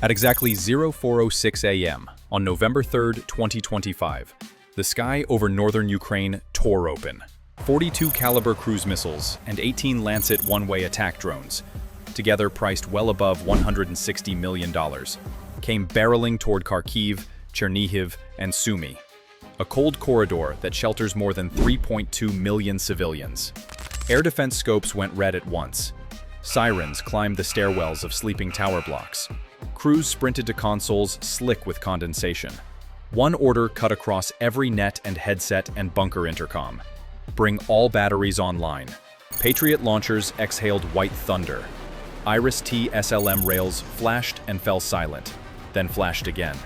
At exactly 04:06 a.m. on November 3, 2025, the sky over northern Ukraine tore open. 42 caliber cruise missiles and 18 Lancet one-way attack drones, together priced well above $160 million, came barreling toward Kharkiv, Chernihiv, and Sumy, a cold corridor that shelters more than 3.2 million civilians. Air defense scopes went red at once. Sirens climbed the stairwells of sleeping tower blocks. Crews sprinted to consoles slick with condensation. One order cut across every net and headset and bunker intercom. Bring all batteries online. Patriot launchers exhaled white thunder. Iris-T SLM rails flashed and fell silent, then flashed again.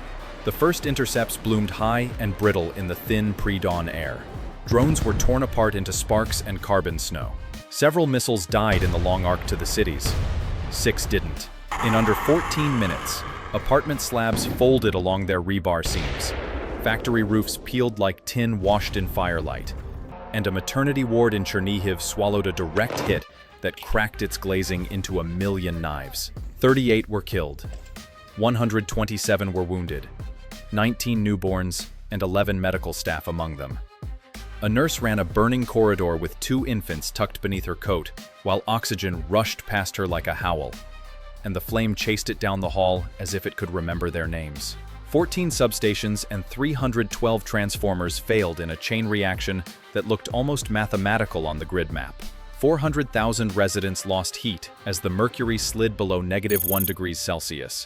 The first intercepts bloomed high and brittle in the thin pre-dawn air. Drones were torn apart into sparks and carbon snow. Several missiles died in the long arc to the cities. 6 didn't. In under 14 minutes, apartment slabs folded along their rebar seams. Factory roofs peeled like tin washed in firelight. And a maternity ward in Chernihiv swallowed a direct hit that cracked its glazing into a million knives. 38 were killed. 127 were wounded. 19 newborns and 11 medical staff among them. A nurse ran a burning corridor with 2 infants tucked beneath her coat, while oxygen rushed past her like a howl, and the flame chased it down the hall as if it could remember their names. 14 substations and 312 transformers failed in a chain reaction that looked almost mathematical on the grid map. 400,000 residents lost heat as the mercury slid below -1 degrees Celsius,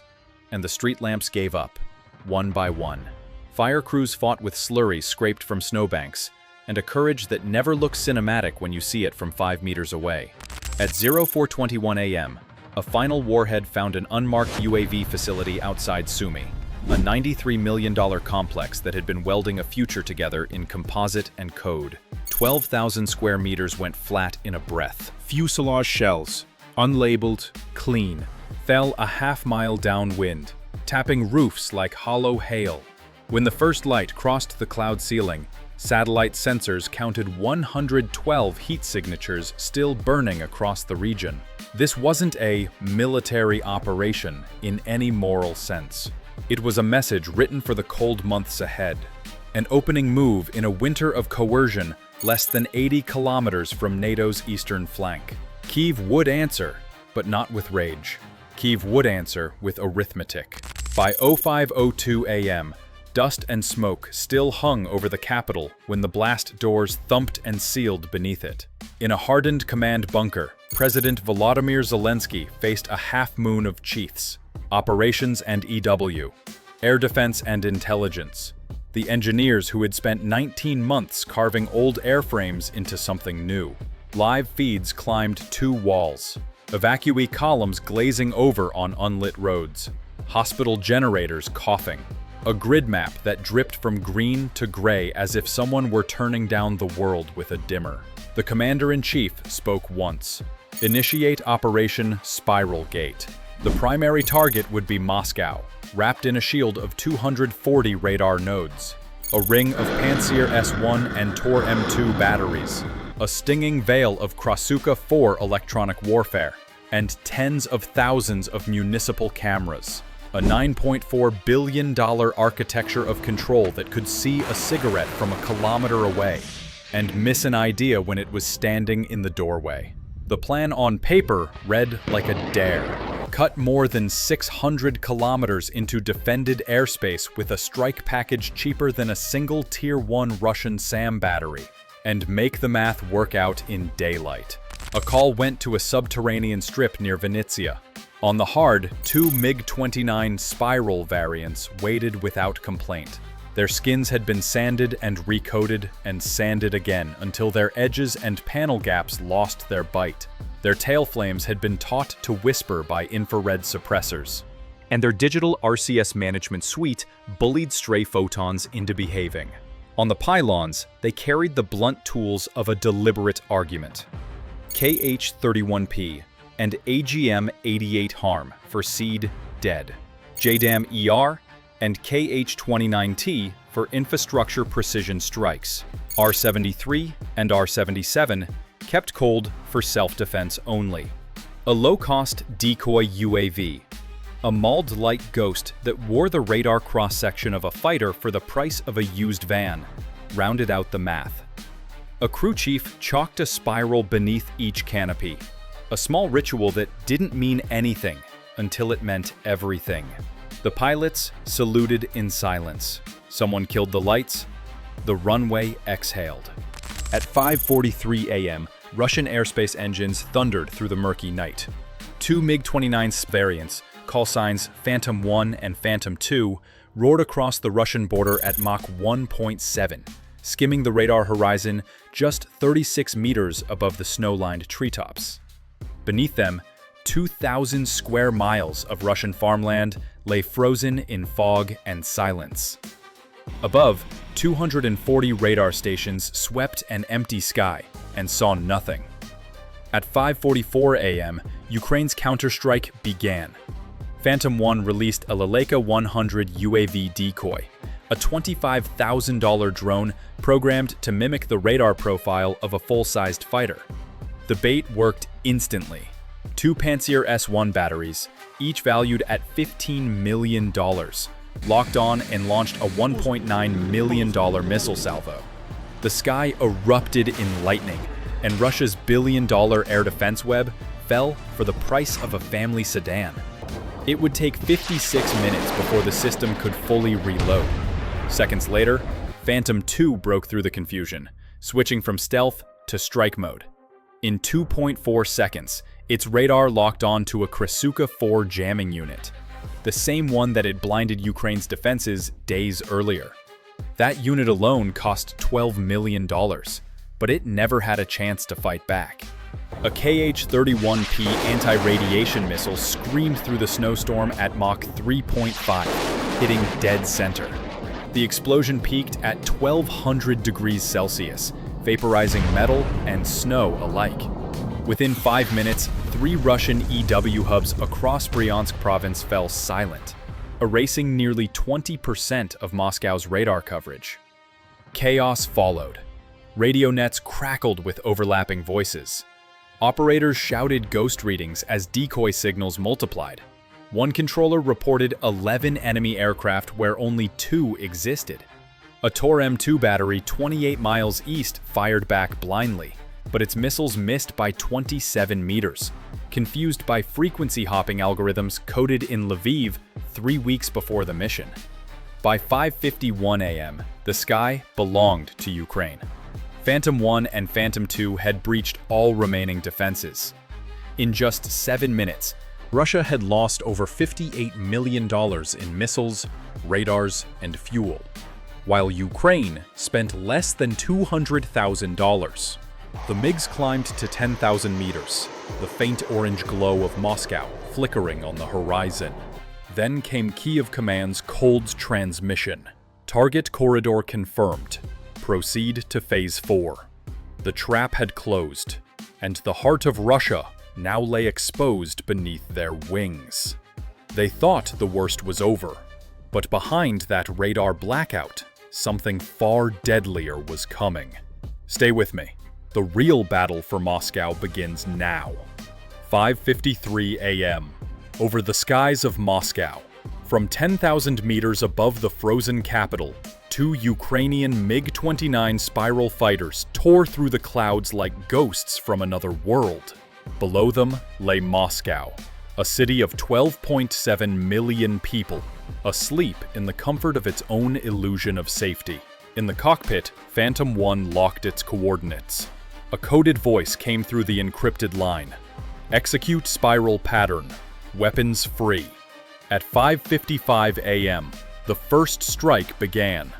and the street lamps gave up, one by one. Fire crews fought with slurry scraped from snowbanks, and a courage that never looks cinematic when you see it from 5 meters away. At 04:21 a.m., a final warhead found an unmarked UAV facility outside Sumy, a $93 million complex that had been welding a future together in composite and code. 12,000 square meters went flat in a breath. Fuselage shells, unlabeled, clean, fell a half-mile downwind, tapping roofs like hollow hail. When the first light crossed the cloud ceiling, satellite sensors counted 112 heat signatures still burning across the region. This wasn't a military operation in any moral sense. It was a message written for the cold months ahead. An opening move in a winter of coercion less than 80 kilometers from NATO's eastern flank. Kyiv would answer, but not with rage. Kyiv would answer with arithmetic. By 05:02 a.m., dust and smoke still hung over the capital when the blast doors thumped and sealed beneath it. In a hardened command bunker, President Volodymyr Zelensky faced a half-moon of chiefs: operations and EW, air defense and intelligence, the engineers who had spent 19 months carving old airframes into something new. Live feeds climbed 2 walls, evacuee columns glazing over on unlit roads, hospital generators coughing, a grid map that dripped from green to gray as if someone were turning down the world with a dimmer. The commander-in-chief spoke once. Initiate Operation Spiral Gate. The primary target would be Moscow, wrapped in a shield of 240 radar nodes, a ring of Pantsir S-1 and Tor M2 batteries, a stinging veil of Krasuka 4 electronic warfare, and tens of thousands of municipal cameras. A $9.4 billion architecture of control that could see a cigarette from a kilometer away and miss an idea when it was standing in the doorway. The plan on paper read like a dare. Cut more than 600 kilometers into defended airspace with a strike package cheaper than a single Tier 1 Russian SAM battery, and make the math work out in daylight. A call went to a subterranean strip near Vinnytsia. On the hard, 2 MiG-29 Spiral variants waited without complaint. Their skins had been sanded and recoated and sanded again until their edges and panel gaps lost their bite. Their tail flames had been taught to whisper by infrared suppressors. And their digital RCS management suite bullied stray photons into behaving. On the pylons, they carried the blunt tools of a deliberate argument. KH-31P and AGM-88 harm for seed dead. JDAM-ER and KH-29T for infrastructure precision strikes. R-73 and R-77 kept cold for self-defense only. A low-cost decoy UAV. A mauled light ghost that wore the radar cross-section of a fighter for the price of a used van rounded out the math. A crew chief chalked a spiral beneath each canopy, a small ritual that didn't mean anything until it meant everything. The pilots saluted in silence. Someone killed the lights. The runway exhaled. At 5:43 a.m., Russian airspace engines thundered through the murky night. Two MiG-29 variants, call signs Phantom 1 and Phantom 2, roared across the Russian border at Mach 1.7, skimming the radar horizon just 36 meters above the snow-lined treetops. Beneath them, 2,000 square miles of Russian farmland lay frozen in fog and silence. Above, 240 radar stations swept an empty sky and saw nothing. At 5:44 a.m., Ukraine's counterstrike began. Phantom 1 released a Leleka 100 UAV decoy, a $25,000 drone programmed to mimic the radar profile of a full-sized fighter. The bait worked instantly. Two Pantsir S-1 batteries, each valued at $15 million, locked on and launched a $1.9 million missile salvo. The sky erupted in lightning, and Russia's billion-dollar air defense web fell for the price of a family sedan. It would take 56 minutes before the system could fully reload. Seconds later, Phantom 2 broke through the confusion, switching from stealth to strike mode. In 2.4 seconds, its radar locked on to a Krasuka 4 jamming unit, the same one that had blinded Ukraine's defenses days earlier. That unit alone cost $12 million, but it never had a chance to fight back. A KH-31P anti-radiation missile screamed through the snowstorm at Mach 3.5, hitting dead center. The explosion peaked at 1,200 degrees Celsius, vaporizing metal and snow alike. Within 5 minutes, 3 Russian EW hubs across Bryansk province fell silent, erasing nearly 20% of Moscow's radar coverage. Chaos followed. Radio nets crackled with overlapping voices. Operators shouted ghost readings as decoy signals multiplied. One controller reported 11 enemy aircraft where only 2 existed. A Tor M2 battery 28 miles east fired back blindly, but its missiles missed by 27 meters, confused by frequency hopping algorithms coded in Lviv 3 weeks before the mission. By 5:51 a.m., the sky belonged to Ukraine. Phantom 1 and Phantom 2 had breached all remaining defenses. In just 7 minutes, Russia had lost over $58 million in missiles, radars, and fuel, while Ukraine spent less than $200,000. The MiGs climbed to 10,000 meters, the faint orange glow of Moscow flickering on the horizon. Then came Kyiv Command's cold transmission. Target corridor confirmed. Proceed to Phase 4. The trap had closed, and the heart of Russia now lay exposed beneath their wings. They thought the worst was over, but behind that radar blackout, something far deadlier was coming. Stay with me. The real battle for Moscow begins now. 5:53 a.m. Over the skies of Moscow, from 10,000 meters above the frozen capital, 2 Ukrainian MiG-29 spiral fighters tore through the clouds like ghosts from another world. Below them lay Moscow, a city of 12.7 million people, asleep in the comfort of its own illusion of safety. In the cockpit, Phantom 1 locked its coordinates. A coded voice came through the encrypted line. Execute spiral pattern. Weapons free. At 5:55 a.m., the first strike began.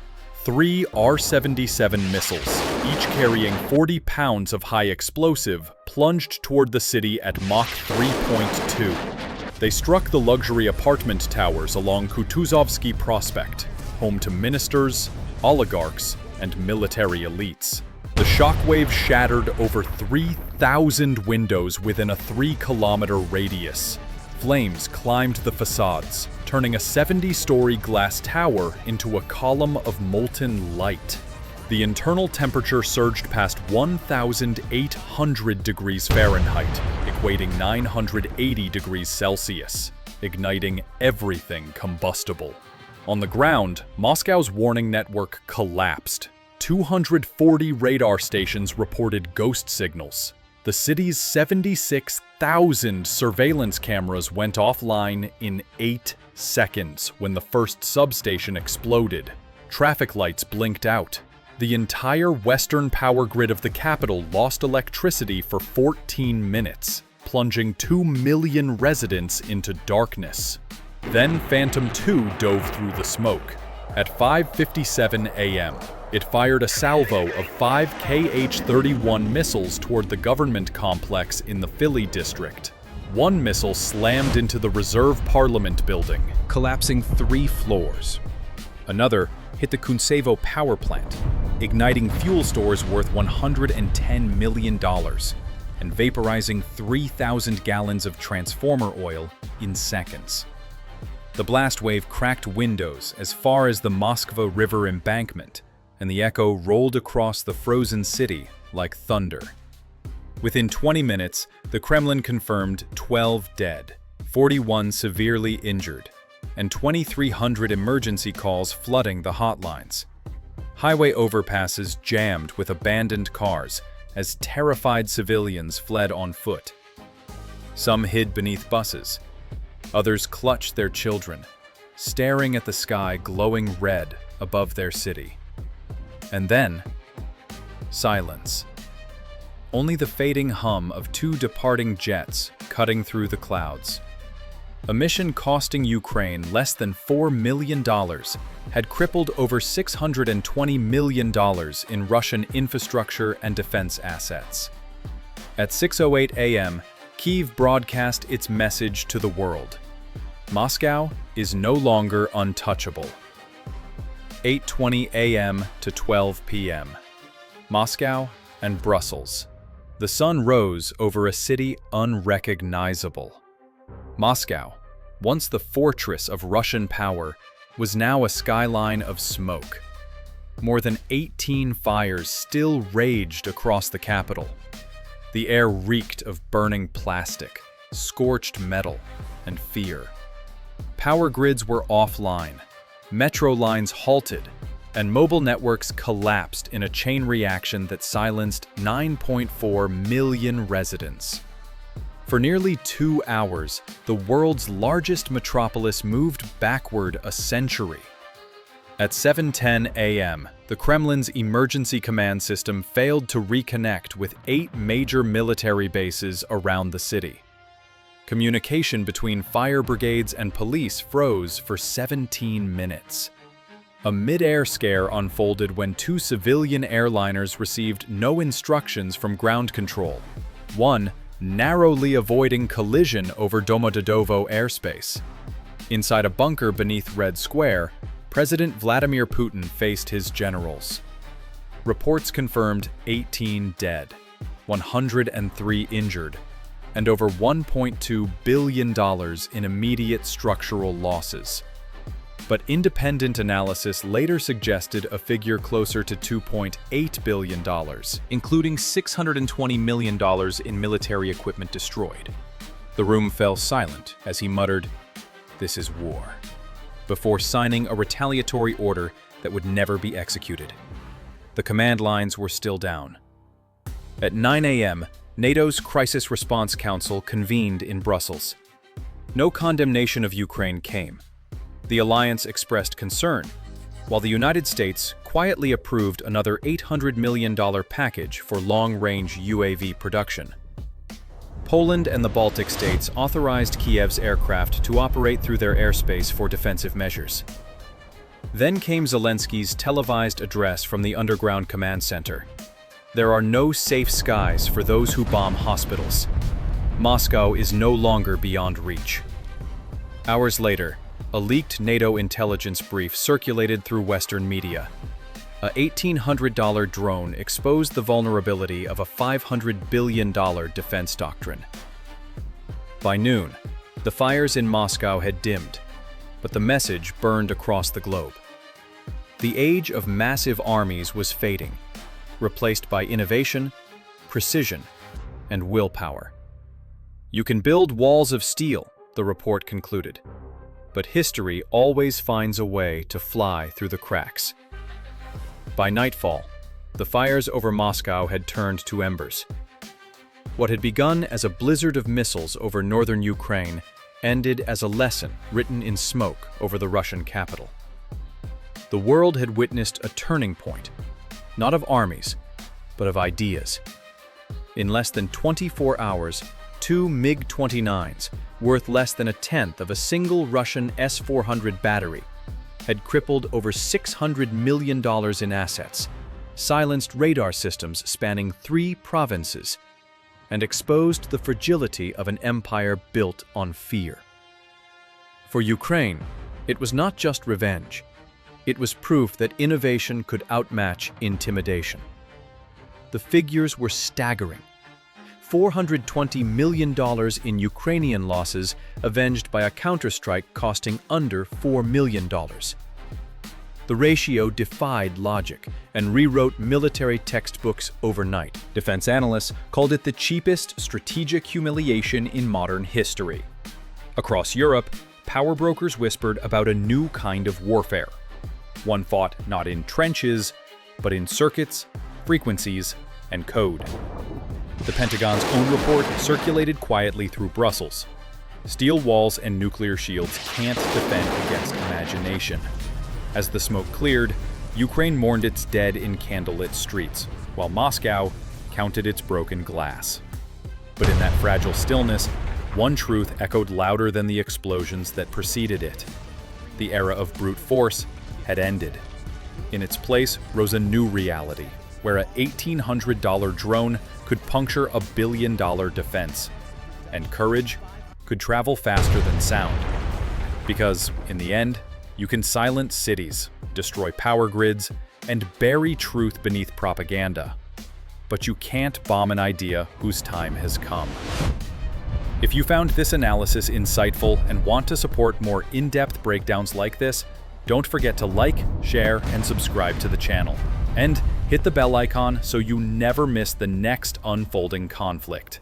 3 R-77 missiles, each carrying 40 pounds of high explosive, plunged toward the city at Mach 3.2. They struck the luxury apartment towers along Kutuzovsky Prospect, home to ministers, oligarchs, and military elites. The shockwave shattered over 3,000 windows within a 3-kilometer radius. Flames climbed the facades, turning a 70-story glass tower into a column of molten light. The internal temperature surged past 1,800 degrees Fahrenheit, equating 980 degrees Celsius. igniting everything combustible. On the ground, Moscow's warning network collapsed. 240 radar stations reported ghost signals. The city's 76,000 surveillance cameras went offline in 8 seconds when the first substation exploded. Traffic lights blinked out. The entire western power grid of the capital lost electricity for 14 minutes, plunging 2 million residents into darkness. Then Phantom II dove through the smoke. At 5:57 a.m., it fired a salvo of 5 Kh-31 missiles toward the government complex in the Philly district. One missile slammed into the Reserve Parliament building, collapsing 3 floors. Another hit the Kuntsevo power plant, igniting fuel stores worth $110 million and vaporizing 3,000 gallons of transformer oil in seconds. The blast wave cracked windows as far as the Moskva River embankment, and the echo rolled across the frozen city like thunder. Within 20 minutes, the Kremlin confirmed 12 dead, 41 severely injured, and 2,300 emergency calls flooding the hotlines. Highway overpasses jammed with abandoned cars as terrified civilians fled on foot. Some hid beneath buses. Others clutched their children, staring at the sky glowing red above their city. And then, silence. Only the fading hum of 2 departing jets cutting through the clouds. A mission costing Ukraine less than $4 million had crippled over $620 million in Russian infrastructure and defense assets. At 6:08 a.m., Kyiv broadcast its message to the world. Moscow is no longer untouchable. 8:20 a.m. to 12 p.m. Moscow and Brussels. The sun rose over a city unrecognizable. Moscow, once the fortress of Russian power, was now a skyline of smoke. More than 18 fires still raged across the capital. The air reeked of burning plastic, scorched metal, and fear. Power grids were offline, metro lines halted, and mobile networks collapsed in a chain reaction that silenced 9.4 million residents. For nearly 2 hours, the world's largest metropolis moved backward a century. At 7:10 a.m., the Kremlin's emergency command system failed to reconnect with 8 major military bases around the city. Communication between fire brigades and police froze for 17 minutes. A mid-air scare unfolded when 2 civilian airliners received no instructions from ground control, one narrowly avoiding collision over Domodedovo airspace. Inside a bunker beneath Red Square, President Vladimir Putin faced his generals. Reports confirmed 18 dead, 103 injured, and over $1.2 billion in immediate structural losses. But independent analysis later suggested a figure closer to $2.8 billion, including $620 million in military equipment destroyed. The room fell silent as he muttered, "This is war," before signing a retaliatory order that would never be executed. The command lines were still down. At 9 a.m., NATO's Crisis Response Council convened in Brussels. No condemnation of Ukraine came. The alliance expressed concern, while the United States quietly approved another $800 million package for long-range UAV production. Poland and the Baltic states authorized Kiev's aircraft to operate through their airspace for defensive measures. Then came Zelensky's televised address from the underground command center. There are no safe skies for those who bomb hospitals. Moscow is no longer beyond reach. Hours later, a leaked NATO intelligence brief circulated through Western media. A $1,800 drone exposed the vulnerability of a $500 billion defense doctrine. By noon, the fires in Moscow had dimmed, but the message burned across the globe. The age of massive armies was fading, replaced by innovation, precision, and willpower. You can build walls of steel, the report concluded. But history always finds a way to fly through the cracks. By nightfall, the fires over Moscow had turned to embers. What had begun as a blizzard of missiles over northern Ukraine ended as a lesson written in smoke over the Russian capital. The world had witnessed a turning point, not of armies, but of ideas. In less than 24 hours, 2 MiG-29s, worth less than a tenth of a single Russian S-400 battery, had crippled over $600 million in assets, silenced radar systems spanning 3 provinces, and exposed the fragility of an empire built on fear. For Ukraine, it was not just revenge. It was proof that innovation could outmatch intimidation. The figures were staggering. $420 million in Ukrainian losses avenged by a counterstrike costing under $4 million. The ratio defied logic and rewrote military textbooks overnight. Defense analysts called it the cheapest strategic humiliation in modern history. Across Europe, power brokers whispered about a new kind of warfare. One fought not in trenches, but in circuits, frequencies, and code. The Pentagon's own report circulated quietly through Brussels. Steel walls and nuclear shields can't defend against imagination. As the smoke cleared, Ukraine mourned its dead in candlelit streets, while Moscow counted its broken glass. But in that fragile stillness, one truth echoed louder than the explosions that preceded it. The era of brute force had ended. In its place rose a new reality, where a $1,800 drone could puncture a $1 billion defense, and courage could travel faster than sound. Because, in the end, you can silence cities, destroy power grids, and bury truth beneath propaganda. But you can't bomb an idea whose time has come. If you found this analysis insightful and want to support more in-depth breakdowns like this, don't forget to like, share, and subscribe to the channel. And hit the bell icon so you never miss the next unfolding conflict.